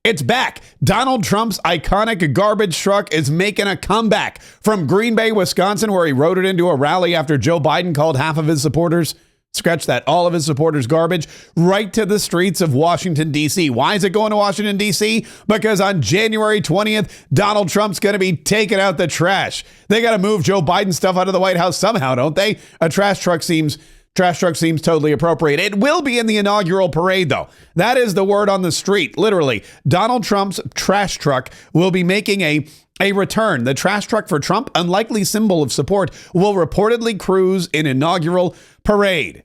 It's back. Donald Trump's iconic garbage truck is making a comeback from Green Bay, Wisconsin, where he rode it into a rally after Joe Biden called half of his supporters, scratch that, all of his supporters garbage, right to the streets of Washington, D.C. Why is it going to Washington, D.C.? Because on January 20th, Donald Trump's going to be taking out the trash. They got to move Joe Biden stuff out of the White House somehow, don't they? A trash truck seems totally appropriate. It will be in the inaugural parade, though. That is the word on the street. Literally, Donald Trump's trash truck will be making a return. The trash truck for Trump, unlikely symbol of support, will reportedly cruise in inaugural parade.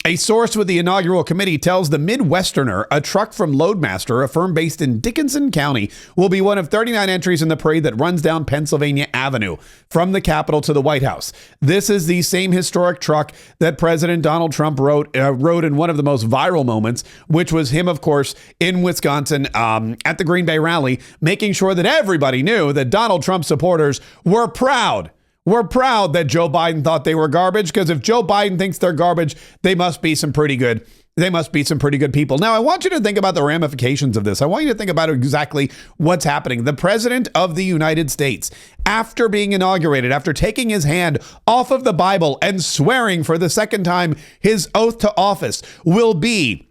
A source with the inaugural committee tells the Midwesterner a truck from Loadmaster, a firm based in Dickinson County, will be one of 39 entries in the parade that runs down Pennsylvania Avenue from the Capitol to the White House. This is the same historic truck that President Donald Trump rode in one of the most viral moments, which was him, of course, in Wisconsin at the Green Bay rally, making sure that everybody knew that Donald Trump supporters were proud. We're proud that Joe Biden thought they were garbage, because if Joe Biden thinks they're garbage, they must be some pretty good people. Now, I want you to think about the ramifications of this. I want you to think about exactly what's happening. The president of the United States, after being inaugurated, after taking his hand off of the Bible and swearing for the second time his oath to office, will be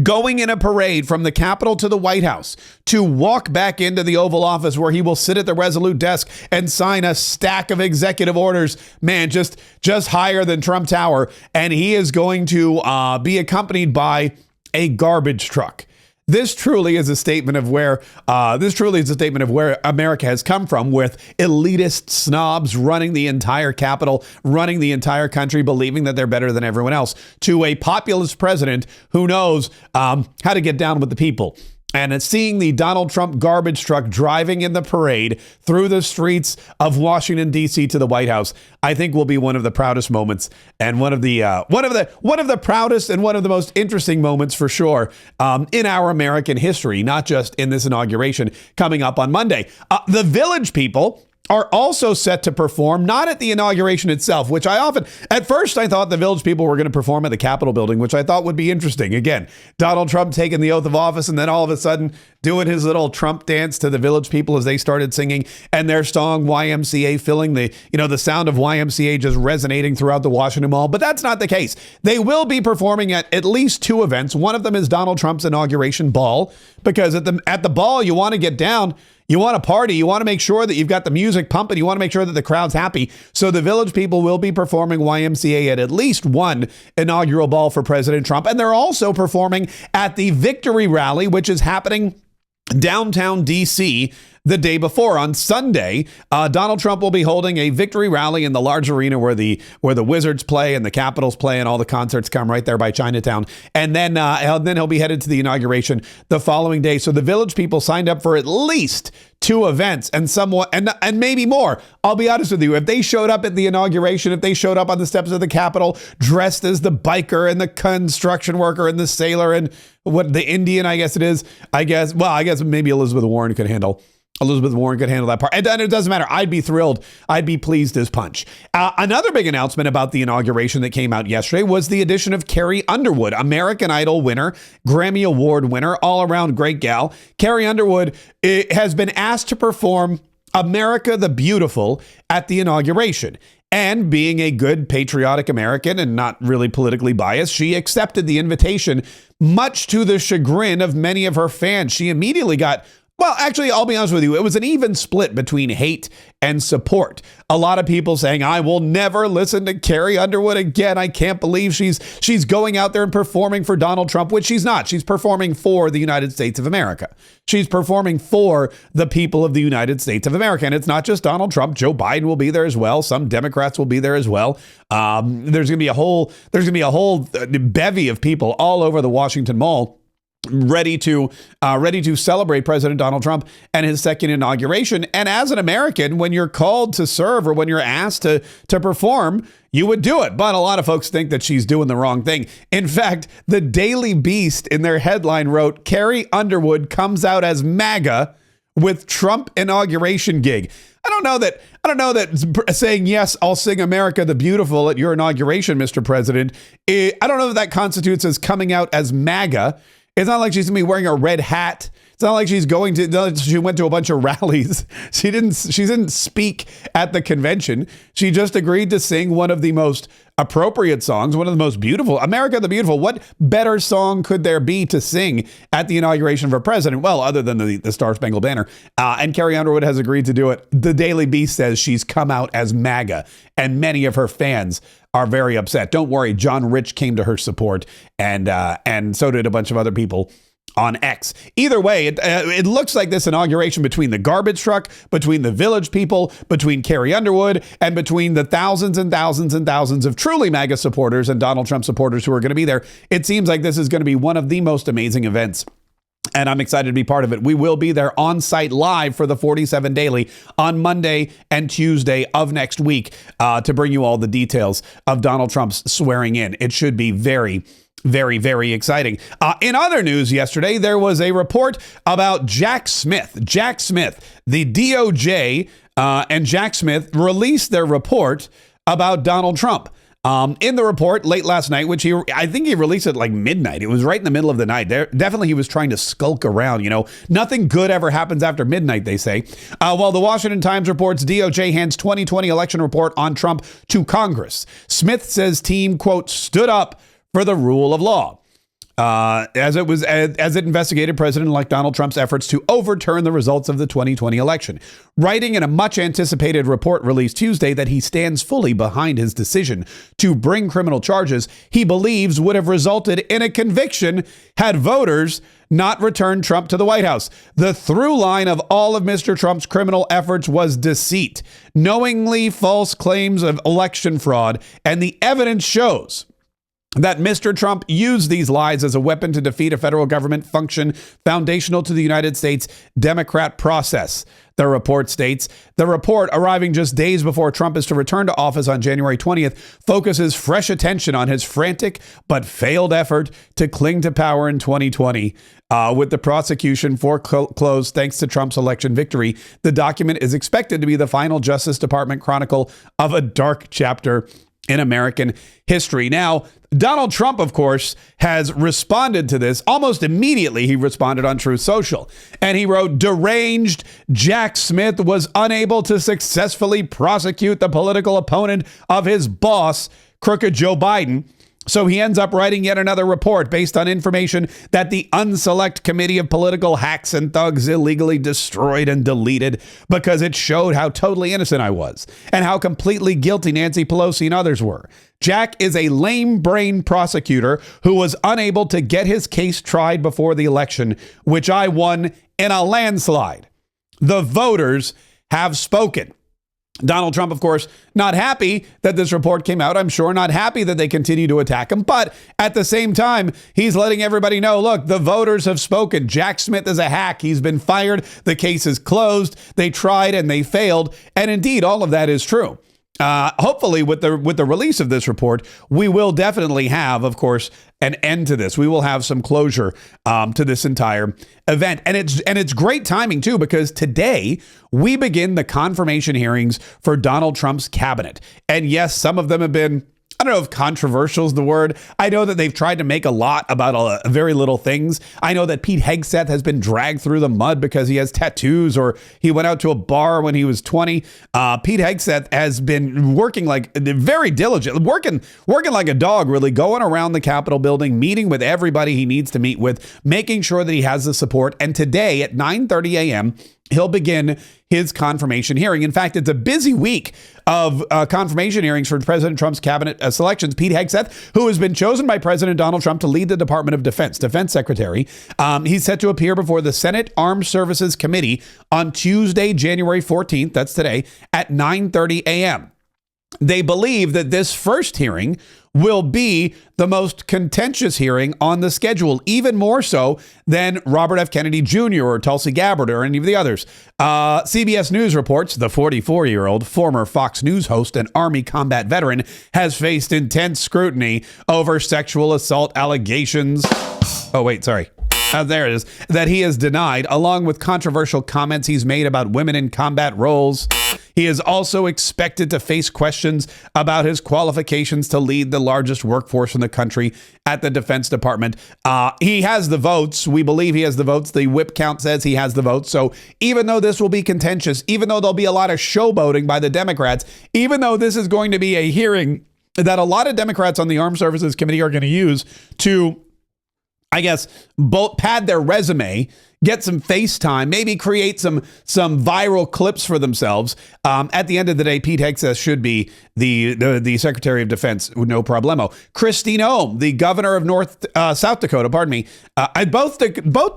going in a parade from the Capitol to the White House to walk back into the Oval Office, where he will sit at the Resolute desk and sign a stack of executive orders, man, just higher than Trump Tower. And he is going to be accompanied by a garbage truck. This truly is a statement of where America has come from, with elitist snobs running the entire Capitol, running the entire country, believing that they're better than everyone else, to a populist president who knows how to get down with the people. And seeing the Donald Trump garbage truck driving in the parade through the streets of Washington, D.C. to the White House, I think will be one of the proudest moments, and one of the proudest and one of the most interesting moments for sure in our American history, not just in this inauguration coming up on Monday. The Village People are also set to perform, not at the inauguration itself, which at first I thought the Village People were going to perform at the Capitol building, which I thought would be interesting. Again, Donald Trump taking the oath of office and then all of a sudden doing his little Trump dance to the Village People as they started singing, and their song YMCA filling the sound of YMCA just resonating throughout the Washington Mall. But that's not the case. They will be performing at least two events. One of them is Donald Trump's inauguration ball, because at the ball, you want to get down. You want to party. You want to make sure that you've got the music pumping. You want to make sure that the crowd's happy. So the Village People will be performing YMCA at least one inaugural ball for President Trump. And they're also performing at the Victory Rally, which is happening downtown D.C. the day before. On Sunday, Donald Trump will be holding a victory rally in the large arena where the Wizards play and the Capitals play and all the concerts come, right there by Chinatown. And then he'll be headed to the inauguration the following day. So the Village People signed up for at least two events and maybe more. I'll be honest with you. If they showed up at the inauguration, if they showed up on the steps of the Capitol dressed as the biker and the construction worker and the sailor and the Indian, I guess maybe Elizabeth Warren could handle that part. And it doesn't matter. I'd be thrilled. I'd be pleased as punch. Another big announcement about the inauguration that came out yesterday was the addition of Carrie Underwood, American Idol winner, Grammy Award winner, all-around great gal. Carrie Underwood has been asked to perform America the Beautiful at the inauguration. And being a good patriotic American and not really politically biased, she accepted the invitation, much to the chagrin of many of her fans. She immediately got... Well, actually, I'll be honest with you. It was an even split between hate and support. A lot of people saying, I will never listen to Carrie Underwood again. I can't believe she's going out there and performing for Donald Trump, which she's not. She's performing for the United States of America. She's performing for the people of the United States of America. And it's not just Donald Trump. Joe Biden will be there as well. Some Democrats will be there as well. There's going to be a whole bevy of people all over the Washington Mall ready to celebrate President Donald Trump and his second inauguration. And as an American, when you're called to serve or when you're asked to perform, you would do it. But a lot of folks think that she's doing the wrong thing. In fact, the Daily Beast in their headline wrote, Carrie Underwood comes out as MAGA with Trump inauguration gig. I don't know that saying, yes, I'll sing America the Beautiful at your inauguration, Mr. President. I don't know that constitutes as coming out as MAGA. It's not like she's going to be wearing a red hat It's not like she's going to, she went to a bunch of rallies. She didn't speak at the convention. She just agreed to sing one of the most appropriate songs, one of the most beautiful, America the Beautiful. What better song could there be to sing at the inauguration of a president? Well, other than the Star Spangled Banner. And Carrie Underwood has agreed to do it. The Daily Beast says she's come out as MAGA, and many of her fans are very upset. Don't worry, John Rich came to her support, and so did a bunch of other people on X. Either way, it looks like this inauguration, between the garbage truck, between the Village People, between Carrie Underwood, and between the thousands and thousands and thousands of truly MAGA supporters and Donald Trump supporters who are going to be there, it seems like this is going to be one of the most amazing events. And I'm excited to be part of it. We will be there on site live for the 47 Daily on Monday and Tuesday of next week to bring you all the details of Donald Trump's swearing in. It should be very, very, very exciting. In other news yesterday, there was a report about Jack Smith. Jack Smith, the DOJ and Jack Smith released their report about Donald Trump. In the report late last night, which I think he released it like midnight. It was right in the middle of the night. Definitely he was trying to skulk around. Nothing good ever happens after midnight, they say. While the Washington Times reports DOJ hands 2020 election report on Trump to Congress. Smith says team, quote, stood up for the rule of law. As it investigated President-elect Donald Trump's efforts to overturn the results of the 2020 election, writing in a much anticipated report released Tuesday that he stands fully behind his decision to bring criminal charges he believes would have resulted in a conviction had voters not returned Trump to the White House. The through line of all of Mr. Trump's criminal efforts was deceit, knowingly false claims of election fraud, and the evidence shows that Mr. Trump used these lies as a weapon to defeat a federal government function foundational to the United States Democrat process. The report states, the report, arriving just days before Trump is to return to office on January 20th, focuses fresh attention on his frantic but failed effort to cling to power in 2020. With the prosecution foreclosed thanks to Trump's election victory, the document is expected to be the final Justice Department chronicle of a dark chapter in American history. Now, Donald Trump, of course, has responded to this almost immediately. He responded on Truth Social, and he wrote, deranged Jack Smith was unable to successfully prosecute the political opponent of his boss, crooked Joe Biden. So he ends up writing yet another report based on information that the unselect committee of political hacks and thugs illegally destroyed and deleted because it showed how totally innocent I was and how completely guilty Nancy Pelosi and others were. Jack is a lame-brained prosecutor who was unable to get his case tried before the election, which I won in a landslide. The voters have spoken. Donald Trump, of course, not happy that this report came out. I'm sure not happy that they continue to attack him. But at the same time, he's letting everybody know, look, the voters have spoken. Jack Smith is a hack. He's been fired. The case is closed. They tried and they failed. And indeed, all of that is true. Hopefully, with the release of this report, we will definitely have, of course, an end to this. We will have some closure to this entire event, and it's great timing too, because today we begin the confirmation hearings for Donald Trump's cabinet. And yes, some of them have been, I don't know if controversial is the word. I know that they've tried to make a lot about very little things. I know that Pete Hegseth has been dragged through the mud because he has tattoos or he went out to a bar when he was 20. Pete Hegseth has been working like very diligent, working like a dog, really going around the Capitol building, meeting with everybody he needs to meet with, making sure that he has the support. And today at 9:30 a.m., he'll begin his confirmation hearing. In fact, it's a busy week of confirmation hearings for President Trump's cabinet selections. Pete Hegseth, who has been chosen by President Donald Trump to lead the Department of Defense Secretary, he's set to appear before the Senate Armed Services Committee on Tuesday, January 14th, that's today, at 9:30 a.m. They believe that this first hearing will be the most contentious hearing on the schedule, even more so than Robert F. Kennedy Jr. or Tulsi Gabbard or any of the others. CBS News reports the 44-year-old former Fox News host and Army combat veteran has faced intense scrutiny over sexual assault allegations. Oh, wait, sorry. There it is. That he has denied, along with controversial comments he's made about women in combat roles. He is also expected to face questions about his qualifications to lead the largest workforce in the country at the Defense Department. He has the votes. We believe he has the votes. The whip count says he has the votes. So even though this will be contentious, even though there'll be a lot of showboating by the Democrats, even though this is going to be a hearing that a lot of Democrats on the Armed Services Committee are going to use to, I guess, both pad their resume, get some face time, maybe create some viral clips for themselves. At the end of the day, Pete Hegseth should be the Secretary of Defense, no problemo. Kristi Noem, the governor of South Dakota, pardon me. Both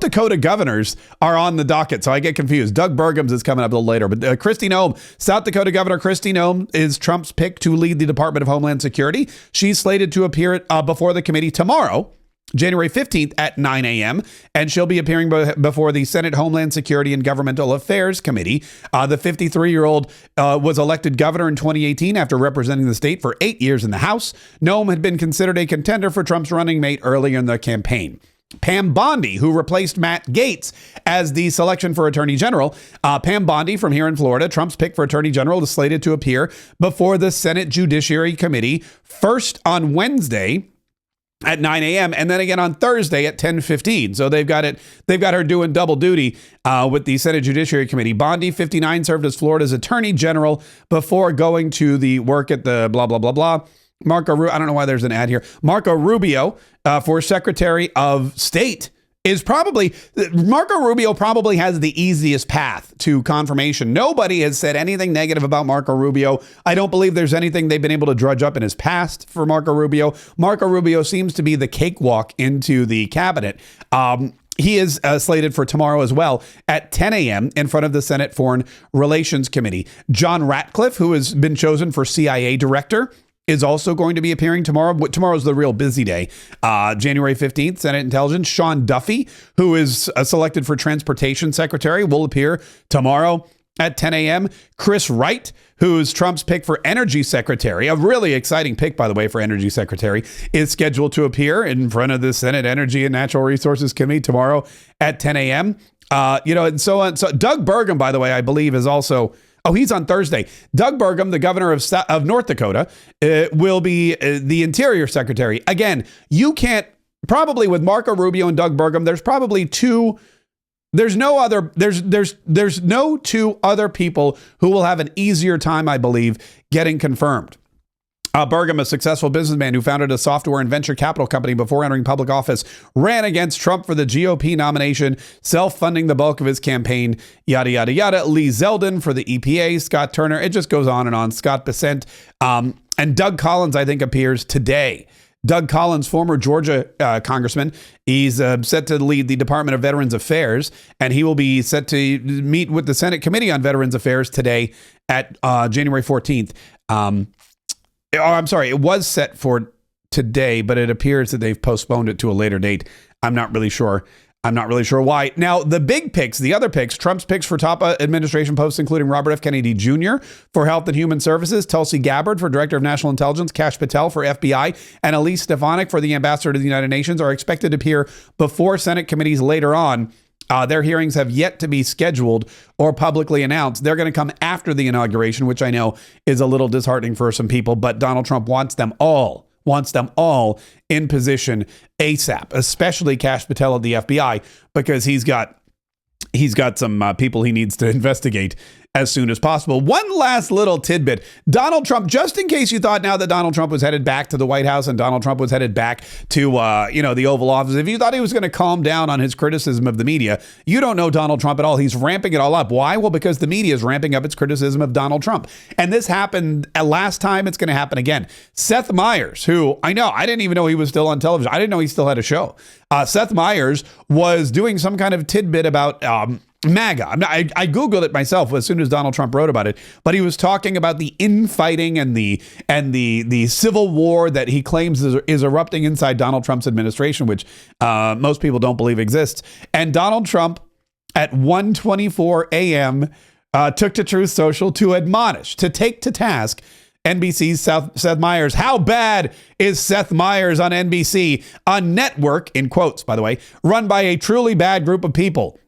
Dakota governors are on the docket, so I get confused. Doug Burgums is coming up a little later, but Kristi Noem, South Dakota Governor Kristi Noem is Trump's pick to lead the Department of Homeland Security. She's slated to appear before the committee tomorrow, January 15th at 9 a.m., and she'll be appearing before the Senate Homeland Security and Governmental Affairs Committee. The 53-year-old was elected governor in 2018 after representing the state for 8 years in the House. Noem had been considered a contender for Trump's running mate earlier in the campaign. Pam Bondi, who replaced Matt Gaetz as the selection for Attorney General. Pam Bondi from here in Florida, Trump's pick for Attorney General, is slated to appear before the Senate Judiciary Committee first on Wednesday at 9 a.m. and then again on Thursday at 10:15. So they've got her doing double duty with the Senate Judiciary Committee. Bondi, 59, served as Florida's Attorney General before going to the work at the blah, blah, blah, blah. I don't know why there's an ad here. Marco Rubio for Secretary of State. Marco Rubio probably has the easiest path to confirmation. Nobody has said anything negative about Marco Rubio. I don't believe there's anything they've been able to drudge up in his past for Marco Rubio. Marco Rubio seems to be the cakewalk into the cabinet. He is slated for tomorrow as well at 10 a.m. in front of the Senate Foreign Relations Committee. John Ratcliffe, who has been chosen for CIA director, is also going to be appearing tomorrow. Tomorrow's the real busy day. January 15th, Senate Intelligence. Sean Duffy, who is selected for Transportation Secretary, will appear tomorrow at 10 a.m. Chris Wright, who's Trump's pick for Energy Secretary, a really exciting pick, by the way, for Energy Secretary, is scheduled to appear in front of the Senate Energy and Natural Resources Committee tomorrow at 10 a.m. And so on. So Doug Burgum, by the way, I believe is also... Oh, he's on Thursday. Doug Burgum, the governor of North Dakota, will be the Interior Secretary. Again, you can't, probably with Marco Rubio and Doug Burgum, there's no two other people who will have an easier time, I believe, getting confirmed. Burgum, a successful businessman who founded a software and venture capital company before entering public office, ran against Trump for the GOP nomination, self-funding the bulk of his campaign, yada, yada, yada. Lee Zeldin for the EPA, Scott Turner, it just goes on and on. Scott Bessent, and Doug Collins, I think, appears today. Doug Collins, former Georgia congressman, he's set to lead the Department of Veterans Affairs, and he will be set to meet with the Senate Committee on Veterans Affairs today at January 14th. I'm sorry, it was set for today, but it appears that they've postponed it to a later date. I'm not really sure why. Now, the big picks, the other picks, Trump's picks for top administration posts, including Robert F. Kennedy Jr. for Health and Human Services, Tulsi Gabbard for Director of National Intelligence, Kash Patel for FBI, and Elise Stefanik for the Ambassador to the United Nations, are expected to appear before Senate committees later on. Their hearings have yet to be scheduled or publicly announced. They're going to come after the inauguration, which I know is a little disheartening for some people, but Donald Trump wants them all in position ASAP, especially Kash Patel at the FBI, because he's got some people he needs to investigate as soon as possible. One last little tidbit. Donald Trump, just in case you thought now that Donald Trump was headed back to the White House and Donald Trump was headed back to, the Oval Office, if you thought he was going to calm down on his criticism of the media, you don't know Donald Trump at all. He's ramping it all up. Why? Well, because the media is ramping up its criticism of Donald Trump. And this happened last time. It's going to happen again. Seth Meyers, who I didn't even know he was still on television. I didn't know he still had a show. Seth Meyers was doing some kind of tidbit about MAGA. I Googled it myself as soon as Donald Trump wrote about it, but he was talking about the infighting and the civil war that he claims is erupting inside Donald Trump's administration, which most people don't believe exists. And Donald Trump at 1:24 a.m. Took to Truth Social to take to task NBC's Seth Meyers. How bad is Seth Meyers on NBC? A network, in quotes, by the way, run by a truly bad group of people.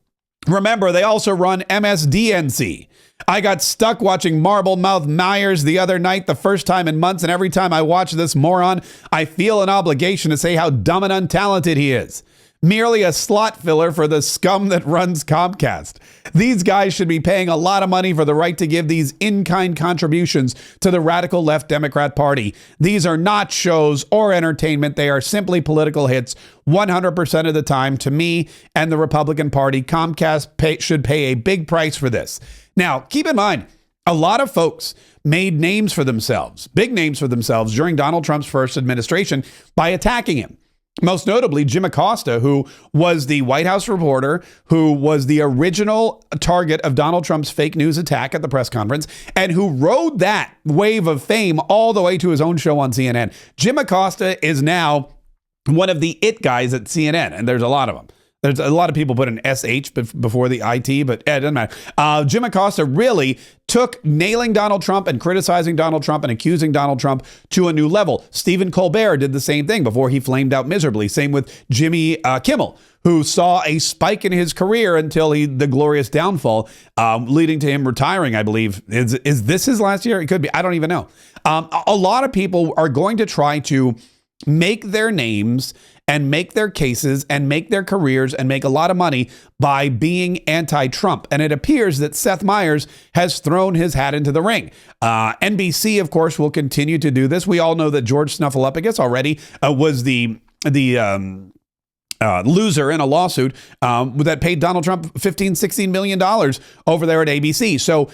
Remember, they also run MSDNC. I got stuck watching Marble Mouth Myers the other night, the first time in months, and every time I watch this moron, I feel an obligation to say how dumb and untalented he is. Merely a slot filler for the scum that runs Comcast. These guys should be paying a lot of money for the right to give these in-kind contributions to the radical left Democrat Party. These are not shows or entertainment. They are simply political hits 100% of the time. To me and the Republican Party, Comcast should pay a big price for this. Now, keep in mind, a lot of folks made names for themselves, big names for themselves during Donald Trump's first administration by attacking him. Most notably, Jim Acosta, who was the White House reporter, who was the original target of Donald Trump's fake news attack at the press conference, and who rode that wave of fame all the way to his own show on CNN. Jim Acosta is now one of the it guys at CNN, and there's a lot of them. There's a lot of people put an SH before the IT, but it doesn't matter. Jim Acosta really took nailing Donald Trump and criticizing Donald Trump and accusing Donald Trump to a new level. Stephen Colbert did the same thing before he flamed out miserably. Same with Jimmy Kimmel, who saw a spike in his career until the glorious downfall, leading to him retiring, I believe. Is this his last year? It could be. I don't even know. A lot of people are going to try to make their names and make their cases and make their careers and make a lot of money by being anti-Trump. And it appears that Seth Meyers has thrown his hat into the ring. NBC, of course, will continue to do this. We all know that George Snuffleupagus already was the loser in a lawsuit that paid Donald Trump $16 million over there at ABC. So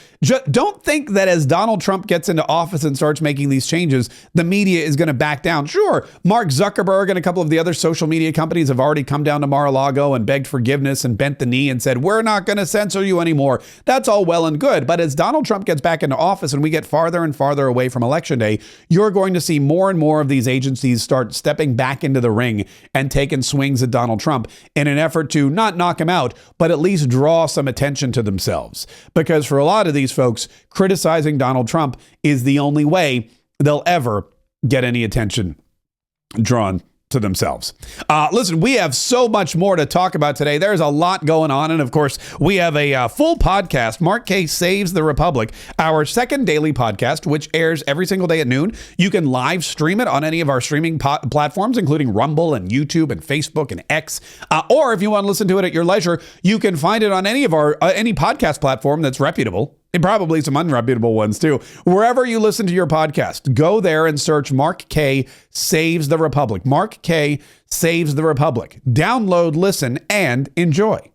don't think that as Donald Trump gets into office and starts making these changes, the media is going to back down. Sure, Mark Zuckerberg and a couple of the other social media companies have already come down to Mar-a-Lago and begged forgiveness and bent the knee and said, we're not going to censor you anymore. That's all well and good. But as Donald Trump gets back into office and we get farther and farther away from Election Day, you're going to see more and more of these agencies start stepping back into the ring and taking swings at Donald Trump in an effort to not knock him out, but at least draw some attention to themselves. Because for a lot of these folks, criticizing Donald Trump is the only way they'll ever get any attention drawn to themselves. Listen, we have so much more to talk about today. There's a lot going on. And of course, we have a full podcast, Mark Kaye Saves the Republic, our second daily podcast, which airs every single day at noon. You can live stream it on any of our streaming platforms, including Rumble and YouTube and Facebook and X. Or if you want to listen to it at your leisure, you can find it on any of our any podcast platform that's reputable. And probably some unreputable ones too. Wherever you listen to your podcast, go there and search Mark Kaye Saves the Republic. Mark Kaye Saves the Republic. Download, listen, and enjoy.